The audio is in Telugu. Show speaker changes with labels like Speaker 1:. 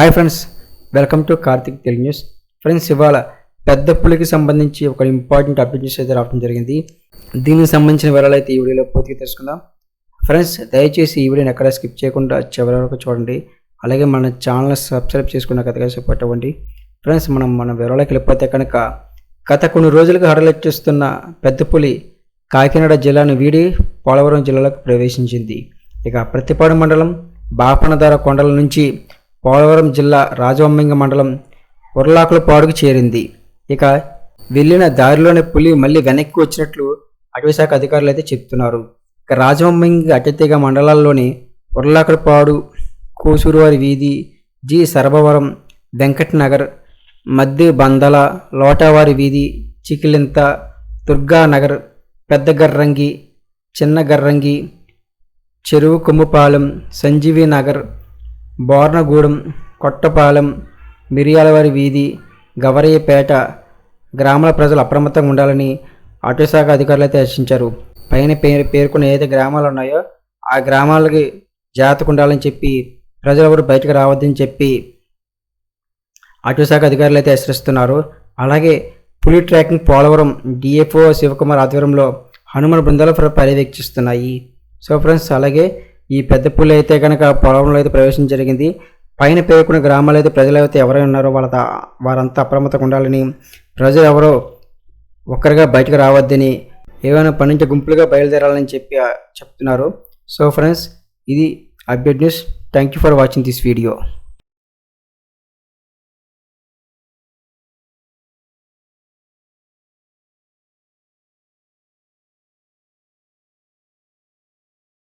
Speaker 1: Hi friends, welcome to Karthik Telugu news. Friends, ఇవాళ పెద్ద పులికి సంబంధించి ఒక ఇంపార్టెంట్ అప్డేట్ న్యూస్ అయితే రావడం జరిగింది. దీనికి సంబంధించిన వివరాలు అయితే ఈ వీడియోలో పూర్తిగా తెలుసుకుందాం. ఫ్రెండ్స్, దయచేసి ఈ వీడియోని ఎక్కడ స్కిప్ చేయకుండా చివరి వరకు చూడండి. అలాగే మన ఛానల్ సబ్స్క్రైబ్ చేసుకున్న కథగా సపోర్ట్ అవ్వండి. ఫ్రెండ్స్, మన వివరాలకు వెళ్ళిపోతే కనుక గత కొన్ని రోజులుగా హడలెట్టిస్తున్న పెద్ద పులి కాకినాడ జిల్లాను వీడి పోలవరం జిల్లాలోకి ప్రవేశించింది. ఇక ప్రతిపాడు మండలం బాపనధార కొండల నుంచి పోలవరం జిల్లా రాజవొమ్మంగి మండలం ఉర్లాకులపాడుకు చేరింది. ఇక వెళ్ళిన దారిలోనే పులి మళ్ళీ వెనక్కి వచ్చినట్లు అటవీశాఖ అధికారులు అయితే చెప్తున్నారు. ఇక రాజవొమ్మంగి అటతీగ మండలాల్లోని ఉర్లాకులపాడు, కోసూరువారి వీధి, జి సర్బవరం, వెంకటనగర్, మద్ది బందల, లోటావారి వీధి, చికిలింత, దుర్గానగర్, పెద్ద గర్రంగి, చిన్న గర్రంగి, చెరువు కొమ్ముపాలెం, సంజీవి నగర్, బోర్నగూడెం, కొట్టపాలెం, మిరియాలవారి వీధి, గవరయ్యపేట గ్రామాల ప్రజలు అప్రమత్తంగా ఉండాలని అటవీశాఖ అధికారులు అయితే హెచ్చరించారు. పైన పేర్కొన్న ఏదైతే గ్రామాలు ఉన్నాయో ఆ గ్రామాలకి జాగ్రత్తగా ఉండాలని చెప్పి, ప్రజలు ఎవరు బయటకు రావద్దని చెప్పి అటవీశాఖ అధికారులు అయితే హెచ్చరిస్తున్నారు. అలాగే పులి ట్రాకింగ్ పోలవరం డిఎఫ్ఓ శివకుమార్ ఆధ్వర్యంలో హనుమాన్ బృందాలు పర్యవేక్షిస్తున్నాయి. సో ఫ్రెండ్స్, అలాగే ఈ పెద్ద పులి అయితే కనుక పొలంలో అయితే ప్రవేశం జరిగింది. పైన పేర్కొన్న గ్రామాలు అయితే ప్రజలు అయితే ఎవరైనా ఉన్నారో వారంతా అప్రమత్తంగా ఉండాలని, ప్రజలు ఎవరో ఒక్కరిగా బయటకు రావద్దని, ఏమైనా పని నుంచి గుంపులుగా బయలుదేరాలని చెప్తున్నారు. సో ఫ్రెండ్స్, ఇది update news. Thank you for watching this video.